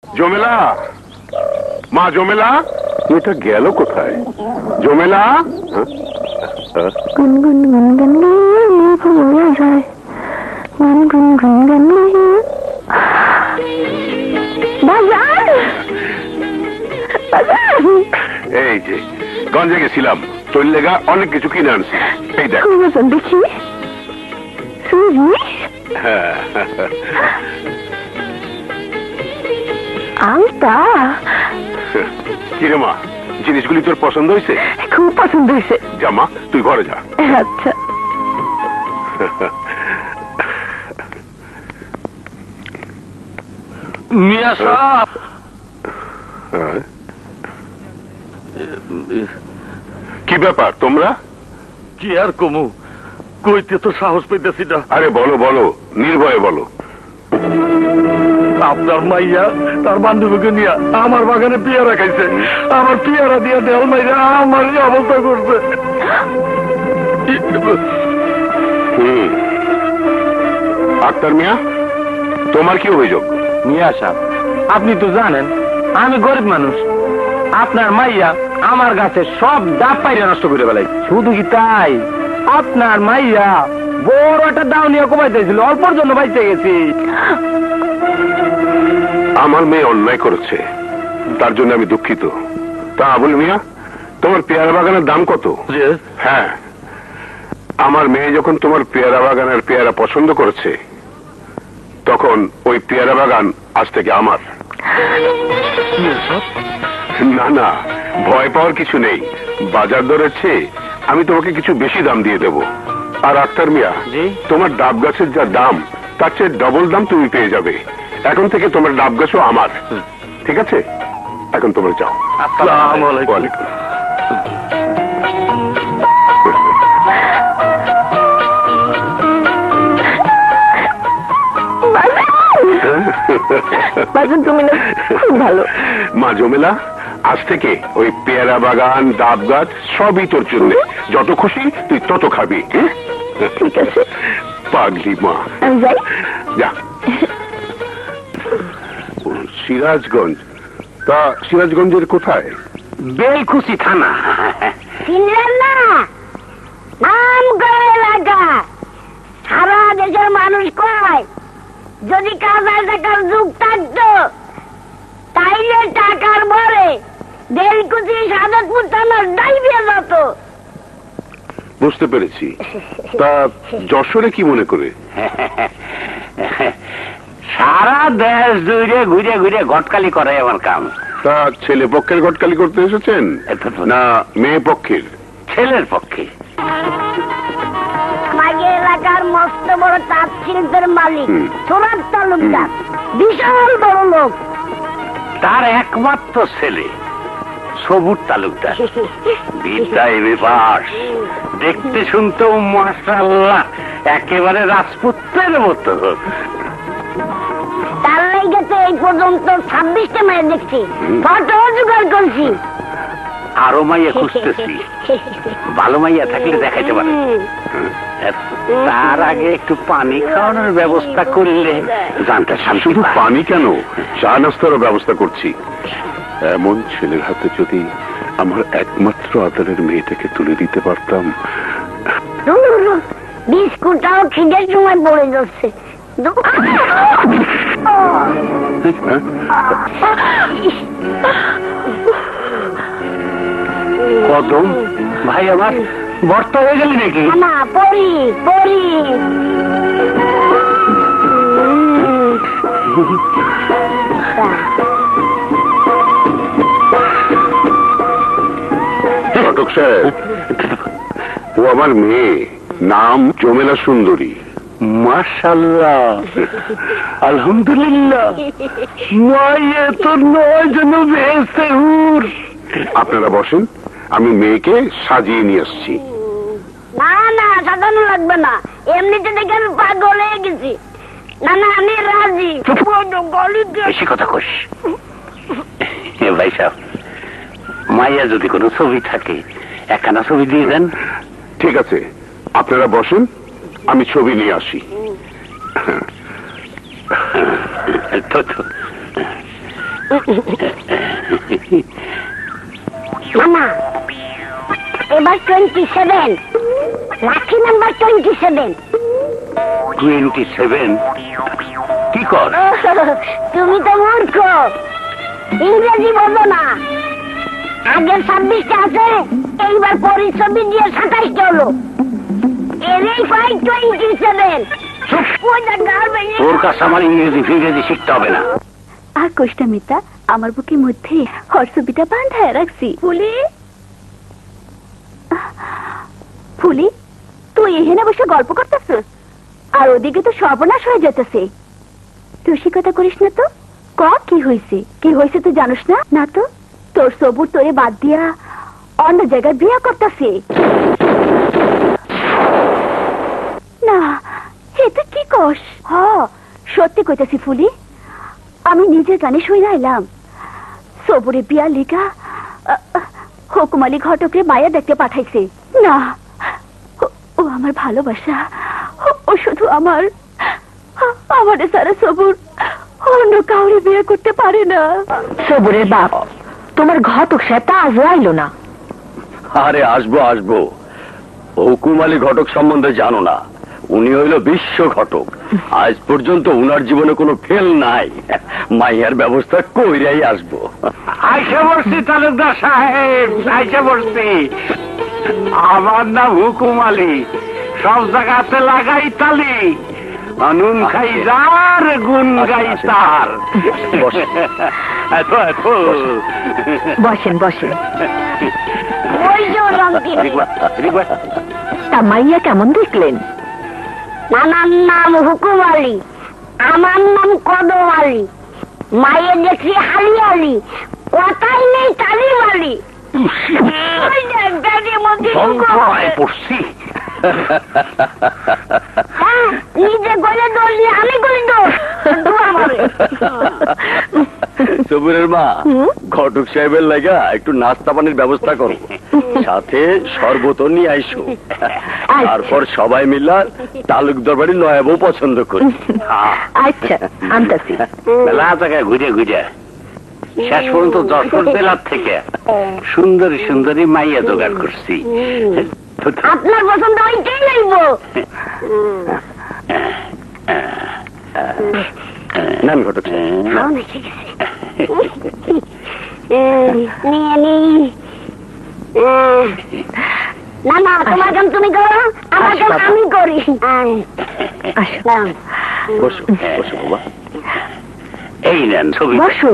জমেলা, মা জমেলা, এটা গেল কোথায়? জমেলা গুনগুন গুনগুন ভুলে যায়, গুনগুন গুনগুন বাজার বাজার। এই যে গঞ্জে গেছিলাম, তোর লেগা অনেক কিছু কিনে আনছি। এই দেখ দেখি সুজি, আলতা। কিরে মা, জিনিসগুলি তোর পছন্দ হয়েছে? খুব পছন্দ হয়েছে। যা মা, তুই ঘরে যা। আচ্ছা। মিয়া সাহেব, কি ব্যাপার তোমরা? কি আর কমু, কইতে তো সাহস পেতেছি না। আরে বলো বলো, নির্ভয়ে বলো। আপনার মাইয়া তার বান্ধবীকে নিয়ে আমার বাগানে পেয়ারা খাইছে, আমার পেয়ারা দিয়ে দেওয়াল মাইরা আমার এই অবস্থা করছে। আক্তার মিয়া, তোমার কি অভিযোগ? মিয়া সাহেব, আপনি তো জানেন আমি গরিব মানুষ। আপনার মাইয়া আমার গাছে সব ডাব পাইরে নষ্ট করে বেলাই। শুধু কি তাই, আপনার মাইয়া বড় একটা দাও নিয়ে কমাইতেছিল, অল্পর জন্য বাইতে গেছি। আমার মেয়ে অন্যায় করেছে, তার জন্য আমি দুঃখিত। তা আবুল মিয়া, তোমার পেয়ারা বাগানের দাম কত? হ্যাঁ, আমার মেয়ে যখন তোমার পেয়ারা বাগানের পেয়ারা পছন্দ করেছে, তখন ওই পেয়ারা বাগান আজ থেকে আমার। না না, ভয় পাওয়ার কিছু নেই। বাজার দরের চেয়ে আমি তোমাকে কিছু বেশি দাম দিয়ে দেব। আর আক্তার মিয়া, তোমার ডাব গাছের যা দাম, তার চেয়ে ডবল দাম তুমি পেয়ে যাবে। এখন থেকে তোমার ডাব গাছও আমার, ঠিক আছে? এখন তোমরা যাও। আসসালামু আলাইকুম। ওয়ালাইকুম। তুমি না খুব ভালো। মা জমেলা, আজ থেকে ওই পেয়ারা বাগান, ডাব গাছ সবই তোর জন্য। যত খুশি তুই তত খাবি। ঠিক আছে পাগলি মা, আমি যাই। যা। সিরাজগঞ্জ? তা সিরাজগঞ্জের কোথায়? বেলকুচি থানা। চিনলেন না? আমগড় এলাকা। সারা দেশের মানুষ কয় যদি কাজার টাকার যুগ থাকতো তাইলে টাকার ভরে বেলকুচি সাদতপুর থানার ডাইবে যেত। বুঝতে পেরেছি। তা যশোরে কি মনে করে? সারা দেশ জুড়ে ঘুরে ঘুরে ঘটকালি করে আমার কাম। তা ছেলে পক্ষের ঘটকালি করতে এসেছেন না মেয়ে পক্ষের? ছেলের পক্ষে। আমাদের এলাকার মস্ত বড় তাঁত শিল্পের মালিক সুরাত তালুকদার, বিশাল বড় লোক। তার একমাত্র ছেলে সবুর তালুকদার, বিদ্যায় বিপাস, দেখতে শুনতেও মাশাআল্লাহ একেবারে রাজপুত্রের মতো। তার লাইগাতে এই পর্যন্ত 26টা মেয়ে দেখছি, ফটো জোগাড় করছি। আরো মাইয়া খুঁজতেছি, ভালো মাইয়া থাকলে দেখাইতে পারে। তার আগে একটু পানি খাওয়ানোর ব্যবস্থা করলে জানতে। শুধু পানি কেন, চা নাস্তারও ব্যবস্থা করছি। এমন ছেলের হাতে যদি আমার একমাত্র আদরের মেয়েটাকে তুলে দিতে পারতাম। বিস্কুটটাও খিদের সময় পড়ে যাচ্ছে। কদম ভাই, আমার বর্তা হয়ে গেলি নাকি? না, পড়ি পড়ি। ঘটক সাহেব, ও আমার মেয়ে, নাম জমেলা সুন্দরী। মাশাআল্লাহ, আলহামদুলিল্লাহ। মাইয়ে তো নয় যেন বেহেশতে হুর। আপনারা বসেন, আমি মেয়েকে সাজিয়ে নিয়ে আসছি। না না, সাজানো লাগবে না, এমনিতে দেখে আমি পাগল হয়ে গেছি। না না, আমি রাজি। বেশি কথা কইস ভাই সাহেব। মাইয়া যদি কোনো ছবি থাকে একখানা ছবি দিয়ে দেন। ঠিক আছে, আপনারা বসেন, আমি ছবি নিয়ে আসি। মামা এবার 27, লাকি নাম্বার 27। 27? কি কর? তুমি তো মূর্খ, ইংরেজি বোঝো না। আগের 26টা আছে, এইবার পরিশ্রমী দিয়ে 27টা হলো। এরই পাই 27। তোর কাছে আমার ইংরেজি ফিংরেজি শিখতে হবে না। আর কোষ্টা মিতা আমার বুকের মধ্যে হরসবিটা বাঁধায় রাখছি। ফুলি ফুলি, তুই এখানে বসে গল্প করতেছিস, আর ওদিকে তো সর্বনাশ হয়ে যেতেছে। রসিকতা করিস না তো। ক কি হয়েছে? কি হয়েছে তুই জানিস না? না তো, তোর সবুর তোরে বাদ দিয়া অন্য জায়গায় বিয়ে করতেছে। না, হে তুই কি কস? হ, সত্যি কইতাছি ফুলি, আমি নিজের কানে শুই এলাম। সবুরে বিয়া লিগা হুকুমালি ঘটকরে মায়া দেখতে পাঠাইছে। না, ও আমার ভালোবাসা, ও শুধু আমাদের সারা সবুর অন্য কাউরে বিয়ে করতে পারে না। সবুরের বাপ তোমার ঘটক সে তা আজও আইলো না। আরে আসবো আসবো, হুকুম আলী ঘটক সম্বন্ধে জানো না? উনি হইল বিশ্ব ঘটক। আজ পর্যন্ত উনার জীবনে কোনো ফেল নাই। মাইয়ার ব্যবস্থা কইরাই আসবো। আইসা বসছি তালুকদার সাহেব, আইসা বসছি। আমার নাম হুকুম আলী, সব জায়গাতে লাগাই তালি। নুন খাই যার, গুন গাই তার। বসেন বসেন। ওই যে রংটি। তা মাইয়া কেমন দেখলেন? নানার নাম হুকুম আলী, আমার নাম কদম আলী। মায়ের দেখছি হালি আলী, কথাই নেই তালিম আলী। ওই দেখ, ব্যাগের মধ্যে হুকুম আলী। পড়ছি। হ্যাঁ, নিজে গলে দোষ দিয়ে আমি গলি দোষ। সবুরের মা, ঘটক সাহেবের লাগা একটু নাস্তা পানির ব্যবস্থা করো, সাথে শরবত নিয়ে আইসো। তারপর সবাই মিলা তালুকদার বাড়ি নয়া বউ পছন্দ করি। আচ্ছা, আনতাছি। মেলা জায়গায় ঘুরে ঘুরে শেষ পর্যন্ত যশোর জেলার থেকে সুন্দরী সুন্দরী মাইয়া জোগাড় করছি। আপনার পছন্দ ওইটাই লইব। নাম ঘটক না না, তোমার কাম তুমি করো, আমার কাম আমি করি। বসো বসো বাবা, এই নেন ছবি। বসো।